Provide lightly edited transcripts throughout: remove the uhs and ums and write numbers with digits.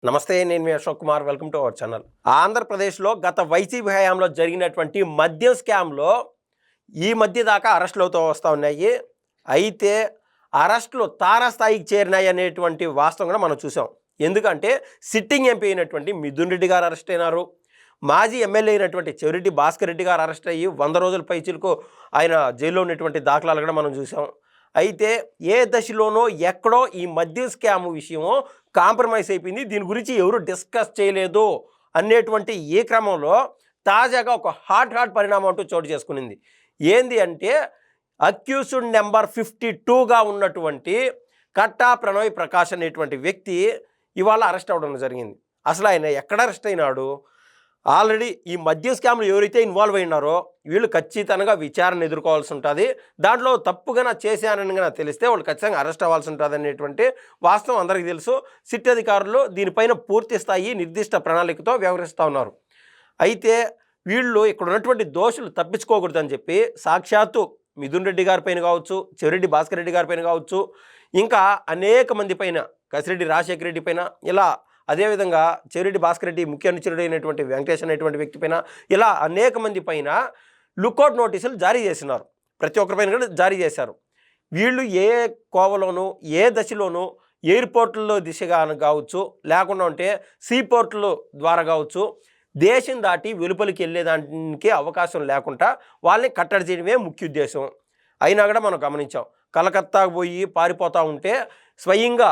నమస్తే, నేను మీ Ashok Kumar. Welcome to our channel. ఆంధ్రప్రదేశ్లో గత వైసీపీ హయాంలో జరిగినటువంటి మద్యం స్కామ్లో ఈ మధ్య దాకా అరెస్టులు అవుతూ వస్తూ ఉన్నాయి. అయితే అరెస్టులు తారాస్థాయికి చేరినాయి అనేటువంటి వాస్తవం కూడా మనం చూసాం. ఎందుకంటే సిట్టింగ్ ఎంపీ అయినటువంటి మిథున్ రెడ్డి గారు అరెస్ట్ అయినారు. మాజీ ఎమ్మెల్యే అయినటువంటి చెవిరెడ్డి భాస్కర్ రెడ్డి గారు అరెస్ట్ అయ్యి 100 రోజుల పైచిలకు ఆయన జైల్లో ఉన్నటువంటి దాఖలాలు కూడా మనం చూసాం. అయితే ఏ దశలోనో ఎక్కడో ఈ మద్యం స్కామ్ విషయమో కాంప్రమైజ్ అయిపోయింది. దీని గురించి ఎవరు డిస్కస్ చేయలేదు అనేటువంటి ఈ క్రమంలో తాజాగా ఒక హాట్ పరిణామం అంటూ చోటు చేసుకునింది. ఏంది అంటే అక్యూజ్డ్ నెంబర్ 52గా ఉన్నటువంటి కట్టా ప్రణయ్ ప్రకాష్ అనేటువంటి వ్యక్తి ఇవాళ అరెస్ట్ అవ్వడం జరిగింది. అసలు ఆయన ఎక్కడ అరెస్ట్ అయినాడు? ఆల్రెడీ ఈ మద్యం స్కామ్లో ఎవరైతే ఇన్వాల్వ్ అయినారో వీళ్ళు ఖచ్చితంగా విచారణ ఎదుర్కోవాల్సి ఉంటుంది. దాంట్లో తప్పుగా చేశానని తెలిస్తే వాళ్ళు ఖచ్చితంగా అరెస్ట్ అవ్వాల్సి ఉంటుంది అనేటువంటి వాస్తవం అందరికీ తెలుసు. సిట్ అధికారులు దీనిపైన పూర్తి స్థాయి నిర్దిష్ట ప్రణాళికతో వ్యవహరిస్తూ ఉన్నారు. అయితే వీళ్ళు ఇక్కడ ఉన్నటువంటి దోషులు తప్పించుకోకూడదని చెప్పి సాక్షాత్తు మిథున్ రెడ్డి గారి పైన కావచ్చు, చెవిరెడ్డి భాస్కర్ రెడ్డి గారి పైన కావచ్చు, ఇంకా అనేక మంది పైన, కసిరెడ్డి రాజశేఖర రెడ్డి పైన, ఇలా అదేవిధంగా చెవిరెడ్డి భాస్కర్ రెడ్డి ముఖ్య అనుచరుడు అయినటువంటి వెంకటేష్ అనేటువంటి వ్యక్తి పైన, ఇలా అనేక మంది పైన లుకౌట్ నోటీసులు జారీ చేసినారు. ప్రతి ఒక్కరి పైన కూడా జారీ చేశారు. వీళ్ళు ఏ కోవలోనూ ఏ దశలోనూ ఎయిర్పోర్టుల్లో దిశగా కావచ్చు, లేకుండా ఉంటే సీపోర్టుల ద్వారా కావచ్చు, దేశం దాటి వెలుపలికి వెళ్ళేదానికి అవకాశం లేకుండా వాళ్ళని కట్టడి చేయడమే ముఖ్య ఉద్దేశం. అయినా కూడా మనం గమనించాం, కలకత్తాకు పోయి పారిపోతూ ఉంటే స్వయంగా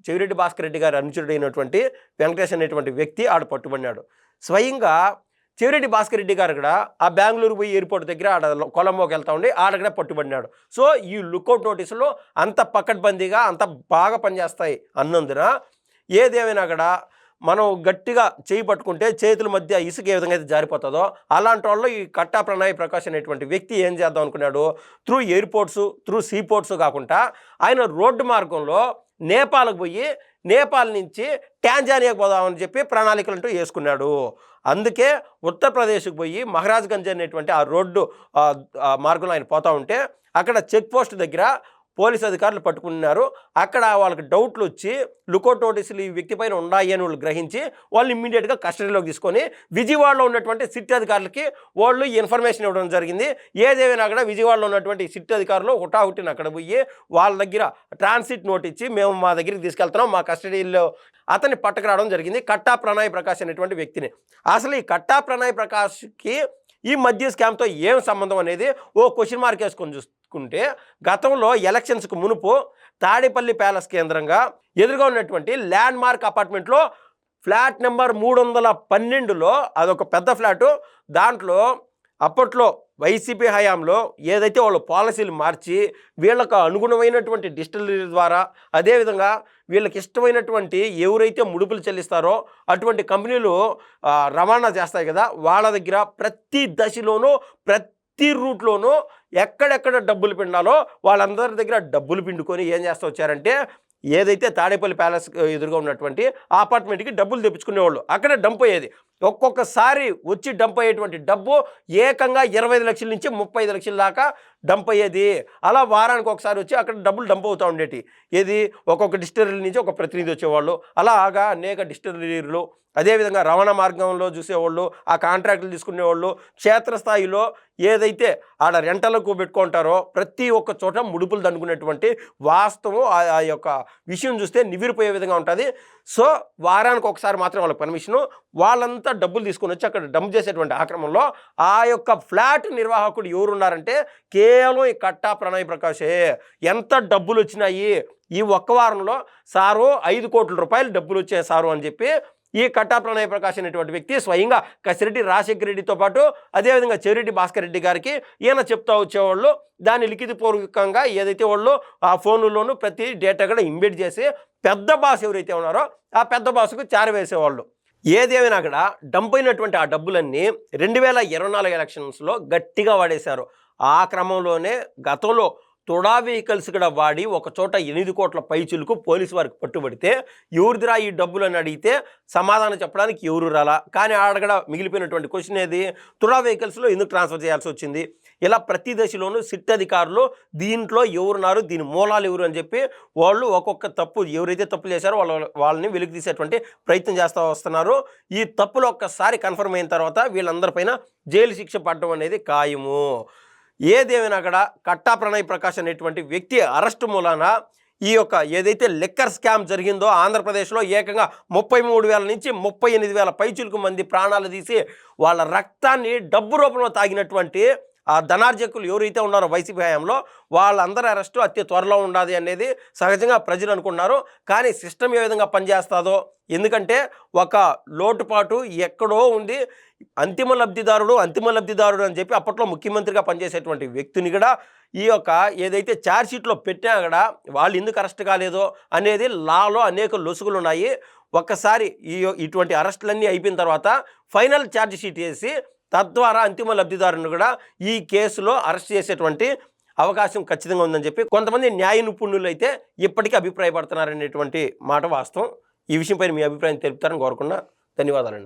చెవిరెడ్డి భాస్కర్ రెడ్డి గారు అనుచరుడైనటువంటి వెంకటేష్ అనేటువంటి వ్యక్తి ఆడ పట్టుబడినాడు. స్వయంగా చెవిరెడ్డి భాస్కర్ రెడ్డి గారు కూడా ఆ బెంగళూరు పోయి ఎయిర్పోర్ట్ దగ్గర ఆడ కొలంబోకి వెళ్తూ ఉండి ఆడ కూడా పట్టుబడినాడు. సో ఈ లుకౌట్ నోటీసులు అంత పకడ్బందీగా అంత బాగా పనిచేస్తాయి అన్నందున ఏదేమైనా కూడా మనం గట్టిగా చేయి పట్టుకుంటే చేతుల మధ్య ఇసుక ఏ విధంగా అయితే జారిపోతుందో అలాంటి వాళ్ళు ఈ కట్టా ప్రణయ్ ప్రకాష్ అనేటువంటి వ్యక్తి ఏం చేద్దాం అనుకున్నాడు, త్రూ ఎయిర్పోర్ట్స్, త్రూ సీపోర్ట్స్ కాకుండా ఆయన రోడ్డు మార్గంలో నేపాల్కి పోయి నేపాల్ నుంచి టాంజానియాకి పోదామని చెప్పి ప్రణాళికలు అంటూ వేసుకున్నాడు. అందుకే ఉత్తరప్రదేశ్కి పోయి మహారాజ్గంజ్ అనేటువంటి ఆ రోడ్డు మార్గంలో ఆయన పోతూ ఉంటే అక్కడ చెక్ పోస్ట్ దగ్గర పోలీసు అధికారులు పట్టుకున్నారు. అక్కడ వాళ్ళకి డౌట్లు వచ్చి లుకౌట్ నోటీసులు ఈ వ్యక్తి పైన ఉన్నాయి అని వాళ్ళు గ్రహించి వాళ్ళు ఇమ్మీడియట్గా కస్టడీలోకి తీసుకొని విజయవాడలో ఉన్నటువంటి సిట్ అధికారులకి వాళ్ళు ఇన్ఫర్మేషన్ ఇవ్వడం జరిగింది. ఏదేమైనా కూడా విజయవాడలో ఉన్నటువంటి సిట్ అధికారులు హుటాహుటిని అక్కడ పోయి వాళ్ళ దగ్గర ట్రాన్సిట్ నోట్ ఇచ్చి మేము మా దగ్గరికి తీసుకెళ్తున్నాం, మా కస్టడీలో అతన్ని పట్టుకురావడం జరిగింది, కట్టా ప్రణయ్ ప్రకాష్ అనేటువంటి వ్యక్తిని. అసలు ఈ కట్టా ప్రణయ్ ప్రకాష్కి ఈ మద్య స్కామ్తో ఏం సంబంధం అనేది ఓ క్వశ్చన్ మార్క్ వేసుకొని చూసుకుంటే, గతంలో ఎలక్షన్స్కు మునుపు తాడేపల్లి ప్యాలెస్ కేంద్రంగా ఎదురుగా ఉన్నటువంటి ల్యాండ్ మార్క్ అపార్ట్మెంట్లో ఫ్లాట్ నెంబర్ 312లో అదొక పెద్ద ఫ్లాటు. దాంట్లో అప్పట్లో వైసీపీ హయాంలో ఏదైతే వాళ్ళు పాలసీలు మార్చి వీళ్ళకు అనుగుణమైనటువంటి డిస్టిలరీ ద్వారా, అదేవిధంగా వీళ్ళకి ఇష్టమైనటువంటి ఎవరైతే ముడుపులు చెల్లిస్తారో అటువంటి కంపెనీలు రవాణా చేస్తాయి కదా, వాళ్ళ దగ్గర ప్రతి దశలోనూ ప్రతి రూట్లోనూ ఎక్కడెక్కడ డబ్బులు పిండాలో వాళ్ళందరి దగ్గర డబ్బులు పిండుకొని ఏం చేస్తూ వచ్చారంటే, ఏదైతే తాడేపల్లి ప్యాలెస్ ఎదురుగా ఉన్నటువంటి ఆ అపార్ట్మెంట్కి డబ్బులు తెప్పించుకునేవాళ్ళు. అక్కడ డంప్ అయ్యేది. ఒక్కొక్కసారి వచ్చి డంప్ అయ్యేటువంటి డబ్బు ఏకంగా 25 లక్షల నుంచి 35 లక్షల దాకా డంప్ అయ్యేది. అలా వారానికి ఒకసారి వచ్చి అక్కడ డబ్బులు డంప్ అవుతూ ఉండేటి. ఏది ఒక్కొక్క డిస్టిలరీ నుంచి ఒక ప్రతినిధి వచ్చేవాళ్ళు. అలాగా అనేక డిస్టిలరీలు, అదేవిధంగా రవాణా మార్గంలో చూసేవాళ్ళు, ఆ కాంట్రాక్టులు తీసుకునేవాళ్ళు, క్షేత్రస్థాయిలో ఏదైతే ఆడ రెంటలకు పెట్టుకుంటారో ప్రతి ఒక్క చోట ముడుపులు దండుకునేటువంటి వాస్తవం ఆ యొక్క విషయం చూస్తే నివిరిపోయే విధంగా ఉంటుంది. సో వారానికి ఒకసారి మాత్రం వాళ్ళ పర్మిషను, వాళ్ళంతా డబ్బులు తీసుకొని వచ్చి అక్కడ డంప్ చేసేటువంటి ఆక్రమంలో ఆ యొక్క ఫ్లాట్ నిర్వాహకుడు ఎవరున్నారంటే కేవలం ఈ కట్టా ప్రణయ్ ప్రకాషే. ఎంత డబ్బులు వచ్చినాయి ఈ ఒక్క వారంలో సారు, 5 కోట్ల రూపాయలు డబ్బులు వచ్చాయి సారు అని చెప్పి ఈ కట్టా ప్రణయ్ ప్రకాష్ అనేటువంటి వ్యక్తి స్వయంగా కసిరెడ్డి రాజశేఖర రెడ్డితో పాటు అదేవిధంగా చెవిరెడ్డి భాస్కర్ రెడ్డి గారికి ఈయన చెప్తా వచ్చేవాళ్ళు. దాన్ని లిఖితపూర్వకంగా ఏదైతే వాళ్ళు ఆ ఫోన్లోనూ ప్రతి డేటా కూడా ఇంబెడ్ చేసి పెద్ద బాస్ ఎవరైతే ఉన్నారో ఆ పెద్ద బాసుకు చేరవేసేవాళ్ళు. ఏదేమైనా కూడా డంప్ అయినటువంటి ఆ డబ్బులన్నీ 2024 ఎలక్షన్స్లో గట్టిగా వాడేశారు. ఆ క్రమంలోనే గతంలో తుడా వెహికల్స్ కూడా వాడి ఒక చోట 8 కోట్ల పైచులకు పోలీసు వారికి పట్టుబడితే ఎవరిదిరా ఈ డబ్బులు అని అడిగితే సమాధానం చెప్పడానికి ఎవరు రాలా. కానీ ఆడగడ మిగిలిపోయినటువంటి క్వశ్చన్ ఏది, తుడా వెహికల్స్లో ఎందుకు ట్రాన్స్ఫర్ చేయాల్సి వచ్చింది, ఇలా ప్రతి దశలోనూ సిట్ అధికారులు దీంట్లో ఎవరున్నారు, దీని మూలాలు ఎవరు అని చెప్పి వాళ్ళు ఒక్కొక్క తప్పు ఎవరైతే తప్పులు చేశారో వాళ్ళని వెలికి తీసేటువంటి ప్రయత్నం చేస్తూ వస్తున్నారు. ఈ తప్పులు ఒక్కసారి కన్ఫర్మ్ అయిన తర్వాత వీళ్ళందరిపైన జైలు శిక్ష పడడం అనేది ఖాయము. ఏదేమైనా అక్కడ కట్టా ప్రణయ్ ప్రకాష్ అనేటువంటి వ్యక్తి అరెస్టు మూలాన ఈ యొక్క ఏదైతే లిక్కర్ స్కామ్ జరిగిందో ఆంధ్రప్రదేశ్లో ఏకంగా 33,000 నుంచి 38,000 పైచులకు మంది ప్రాణాలు తీసి వాళ్ళ రక్తాన్ని డబ్బు రూపంలో తాగినటువంటి ఆ ధనార్జకులు ఎవరైతే ఉన్నారో వైసీపీ హయాంలో వాళ్ళందరి అరెస్టు అతి త్వరలో ఉండాలి అనేది సహజంగా ప్రజలు అనుకున్నారు. కానీ సిస్టమ్ ఏ విధంగా పనిచేస్తుందో, ఎందుకంటే ఒక లోటుపాటు ఎక్కడో ఉంది. అంతిమ లబ్ధిదారుడు అని చెప్పి అప్పట్లో ముఖ్యమంత్రిగా పనిచేసేటువంటి వ్యక్తిని కూడా ఈ యొక్క ఏదైతే ఛార్జ్ షీట్లో పెట్టినా కూడా వాళ్ళు ఎందుకు అరెస్ట్ కాలేదో అనేది లాలో అనేక లొసుగులు ఉన్నాయి. ఒక్కసారి ఇటువంటి అరెస్టులన్నీ అయిపోయిన తర్వాత ఫైనల్ ఛార్జ్ షీట్ వేసి తద్వారా అంతిమ లబ్ధిదారుని కూడా ఈ కేసులో అరెస్ట్ చేసేటువంటి అవకాశం ఖచ్చితంగా ఉందని చెప్పి కొంతమంది న్యాయ నిపుణులు అయితే ఇప్పటికీ అభిప్రాయపడుతున్నారనేటువంటి మాట వాస్తవం. ఈ విషయంపై మీ అభిప్రాయం తెలుపుతారని కోరుకున్నా. ధన్యవాదాలండి.